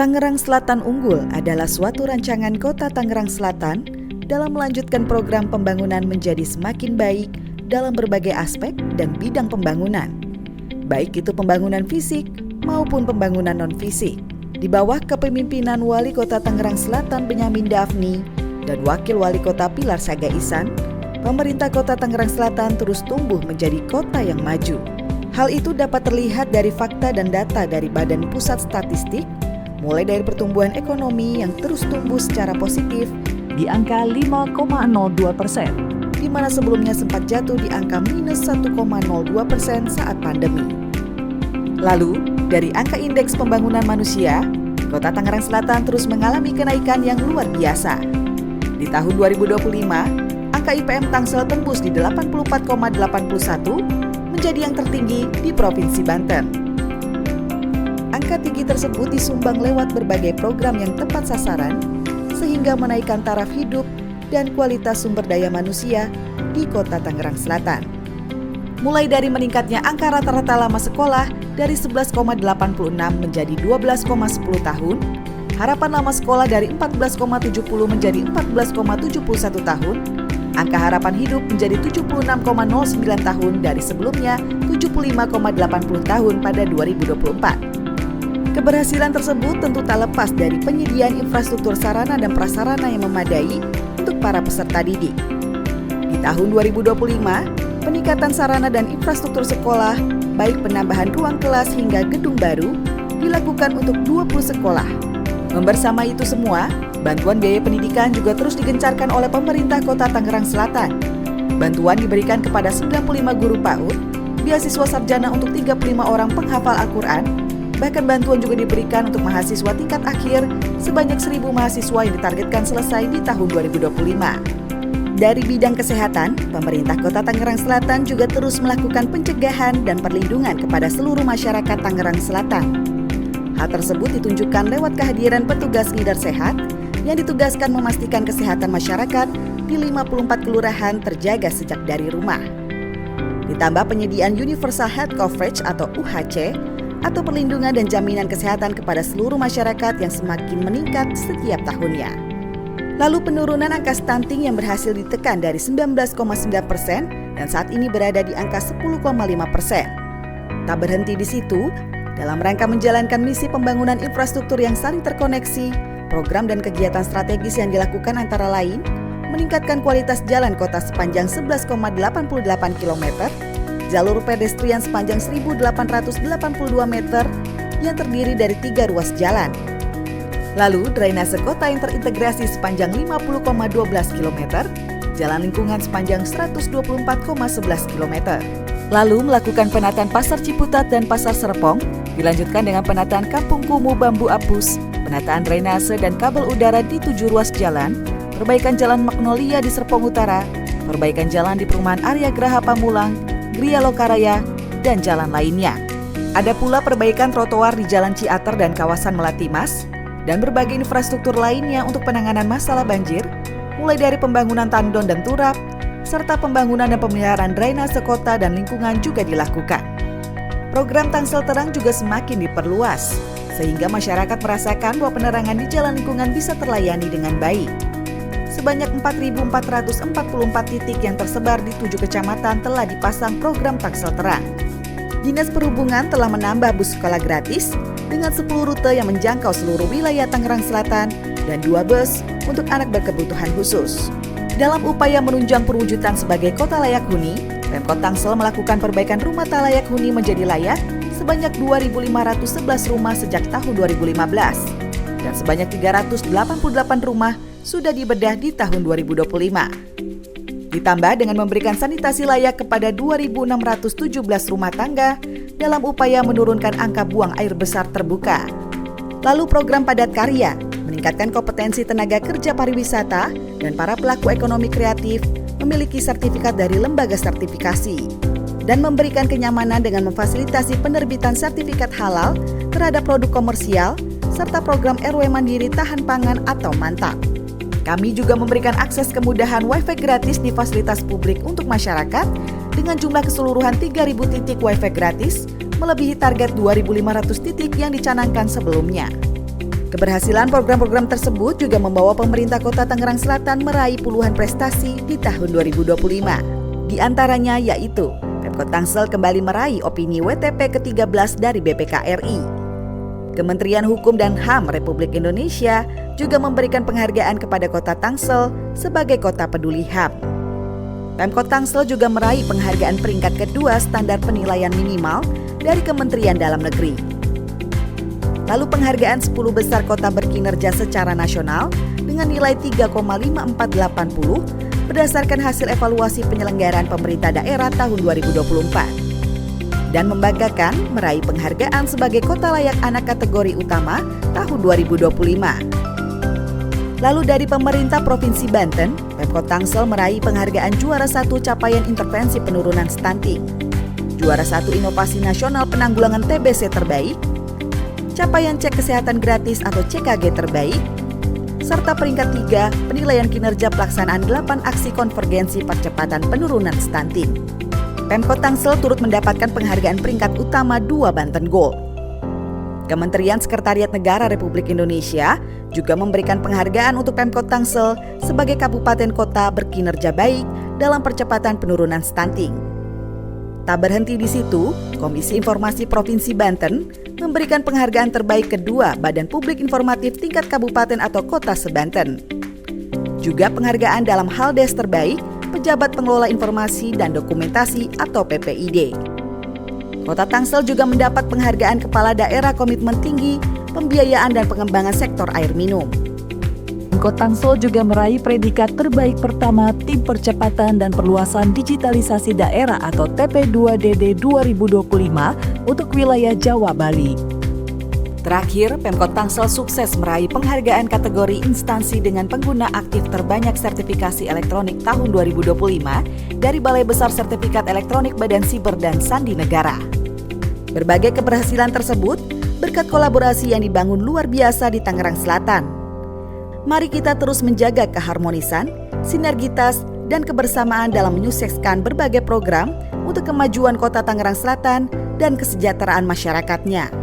Tangerang Selatan Unggul adalah suatu rancangan Kota Tangerang Selatan dalam melanjutkan program pembangunan menjadi semakin baik dalam berbagai aspek dan bidang pembangunan, baik itu pembangunan fisik maupun pembangunan non-fisik. Di bawah kepemimpinan Wali Kota Tangerang Selatan Benyamin Daphni dan Wakil Wali Kota Pilar Saga Ihsan, pemerintah Kota Tangerang Selatan terus tumbuh menjadi kota yang maju. Hal itu dapat terlihat dari fakta dan data dari Badan Pusat Statistik, mulai dari pertumbuhan ekonomi yang terus tumbuh secara positif di angka 5,02%, di mana sebelumnya sempat jatuh di angka minus 1,02% saat pandemi. Lalu, dari angka indeks pembangunan manusia, Kota Tangerang Selatan terus mengalami kenaikan yang luar biasa. Di tahun 2025, angka IPM Tangsel tembus di 84,81, menjadi yang tertinggi di Provinsi Banten. Angka tinggi tersebut disumbang lewat berbagai program yang tepat sasaran, sehingga menaikkan taraf hidup dan kualitas sumber daya manusia di Kota Tangerang Selatan. Mulai dari meningkatnya angka rata-rata lama sekolah dari 11,86 menjadi 12,10 tahun, harapan lama sekolah dari 14,70 menjadi 14,71 tahun, angka harapan hidup menjadi 76,09 tahun dari sebelumnya 75,80 tahun pada 2024. Keberhasilan tersebut tentu tak lepas dari penyediaan infrastruktur sarana dan prasarana yang memadai untuk para peserta didik. Di tahun 2025, peningkatan sarana dan infrastruktur sekolah, baik penambahan ruang kelas hingga gedung baru, dilakukan untuk 20 sekolah. Membersama itu semua, bantuan biaya pendidikan juga terus digencarkan oleh pemerintah Kota Tangerang Selatan. Bantuan diberikan kepada 95 guru PAUD, beasiswa sarjana untuk 35 orang penghafal Al-Quran, bahkan bantuan juga diberikan untuk mahasiswa tingkat akhir sebanyak 1.000 mahasiswa yang ditargetkan selesai di tahun 2025. Dari bidang kesehatan, pemerintah Kota Tangerang Selatan juga terus melakukan pencegahan dan perlindungan kepada seluruh masyarakat Tangerang Selatan. Hal tersebut ditunjukkan lewat kehadiran petugas leader sehat yang ditugaskan memastikan kesehatan masyarakat di 54 kelurahan terjaga sejak dari rumah. Ditambah penyediaan Universal Health Coverage atau UHC, atau perlindungan dan jaminan kesehatan kepada seluruh masyarakat yang semakin meningkat setiap tahunnya. Lalu penurunan angka stunting yang berhasil ditekan dari 19,9% dan saat ini berada di angka 10,5%. Tak berhenti di situ, dalam rangka menjalankan misi pembangunan infrastruktur yang saling terkoneksi, program dan kegiatan strategis yang dilakukan antara lain, meningkatkan kualitas jalan kota sepanjang 11,88 km, jalur pedestrian sepanjang 1.882 meter yang terdiri dari 3 ruas jalan. Lalu, drainase kota yang terintegrasi sepanjang 50,12 km, jalan lingkungan sepanjang 124,11 km. Lalu, melakukan penataan Pasar Ciputat dan Pasar Serpong, dilanjutkan dengan penataan Kampung Kumuh Bambu Apus, penataan drainase dan kabel udara di 7 ruas jalan, perbaikan jalan Magnolia di Serpong Utara, perbaikan jalan di perumahan Arya Graha Pamulang, Gria Lokaraya, dan jalan lainnya. Ada pula perbaikan trotoar di Jalan Ciater dan kawasan Melati Mas, dan berbagai infrastruktur lainnya untuk penanganan masalah banjir, mulai dari pembangunan tandon dan turap, serta pembangunan dan pemeliharaan drainase kota dan lingkungan juga dilakukan. Program Tangsel Terang juga semakin diperluas, sehingga masyarakat merasakan bahwa penerangan di jalan lingkungan bisa terlayani dengan baik. Sebanyak 4.444 titik yang tersebar di 7 kecamatan telah dipasang program Tangsel Terang. Dinas Perhubungan telah menambah bus sekolah gratis dengan 10 rute yang menjangkau seluruh wilayah Tangerang Selatan dan 2 bus untuk anak berkebutuhan khusus. Dalam upaya menunjang perwujudan sebagai kota layak huni, Pemkot Tangsel melakukan perbaikan rumah tak layak huni menjadi layak sebanyak 2.511 rumah sejak tahun 2015 dan sebanyak 388 rumah sudah dibedah di tahun 2025. Ditambah dengan memberikan sanitasi layak kepada 2.617 rumah tangga dalam upaya menurunkan angka buang air besar terbuka. Lalu program Padat Karya, meningkatkan kompetensi tenaga kerja pariwisata dan para pelaku ekonomi kreatif memiliki sertifikat dari lembaga sertifikasi, dan memberikan kenyamanan dengan memfasilitasi penerbitan sertifikat halal terhadap produk komersial, serta program RW Mandiri Tahan Pangan atau MANTAP. Kami juga memberikan akses kemudahan Wi-Fi gratis di fasilitas publik untuk masyarakat dengan jumlah keseluruhan 3.000 titik Wi-Fi gratis, melebihi target 2.500 titik yang dicanangkan sebelumnya. Keberhasilan program-program tersebut juga membawa pemerintah Kota Tangerang Selatan meraih puluhan prestasi di tahun 2025. Di antaranya yaitu Pemkot Tangsel kembali meraih opini WTP ke-13 dari BPK RI. Kementerian Hukum dan HAM Republik Indonesia juga memberikan penghargaan kepada Kota Tangsel sebagai Kota Peduli HAM. Pemkot Tangsel juga meraih penghargaan peringkat kedua standar penilaian minimal dari Kementerian Dalam Negeri. Lalu penghargaan 10 besar kota berkinerja secara nasional dengan nilai 3,5480 berdasarkan hasil evaluasi penyelenggaraan pemerintah daerah tahun 2024. Dan membanggakan meraih penghargaan sebagai kota layak anak kategori utama tahun 2025. Lalu dari pemerintah Provinsi Banten, Pemkot Tangsel meraih penghargaan juara 1 capaian intervensi penurunan stunting, juara 1 inovasi nasional penanggulangan TBC terbaik, capaian cek kesehatan gratis atau CKG terbaik, serta peringkat 3 penilaian kinerja pelaksanaan 8 aksi konvergensi percepatan penurunan stunting. Pemkot Tangsel turut mendapatkan penghargaan peringkat utama 2 Banten Gold. Kementerian Sekretariat Negara Republik Indonesia juga memberikan penghargaan untuk Pemkot Tangsel sebagai kabupaten kota berkinerja baik dalam percepatan penurunan stunting. Tak berhenti di situ, Komisi Informasi Provinsi Banten memberikan penghargaan terbaik kedua Badan Publik Informatif tingkat kabupaten atau kota se-Banten. Juga penghargaan dalam hal des terbaik Pejabat Pengelola Informasi dan Dokumentasi atau PPID. Kota Tangsel juga mendapat penghargaan Kepala Daerah Komitmen Tinggi Pembiayaan dan Pengembangan Sektor Air Minum. Pemkot Tangsel juga meraih predikat terbaik pertama Tim Percepatan dan Perluasan Digitalisasi Daerah atau TP2DD 2025 untuk wilayah Jawa Bali. Terakhir, Pemkot Tangsel sukses meraih penghargaan kategori instansi dengan pengguna aktif terbanyak sertifikasi elektronik tahun 2025 dari Balai Besar Sertifikat Elektronik Badan Siber dan Sandi Negara. Berbagai keberhasilan tersebut berkat kolaborasi yang dibangun luar biasa di Tangerang Selatan. Mari kita terus menjaga keharmonisan, sinergitas, dan kebersamaan dalam menyukseskan berbagai program untuk kemajuan Kota Tangerang Selatan dan kesejahteraan masyarakatnya.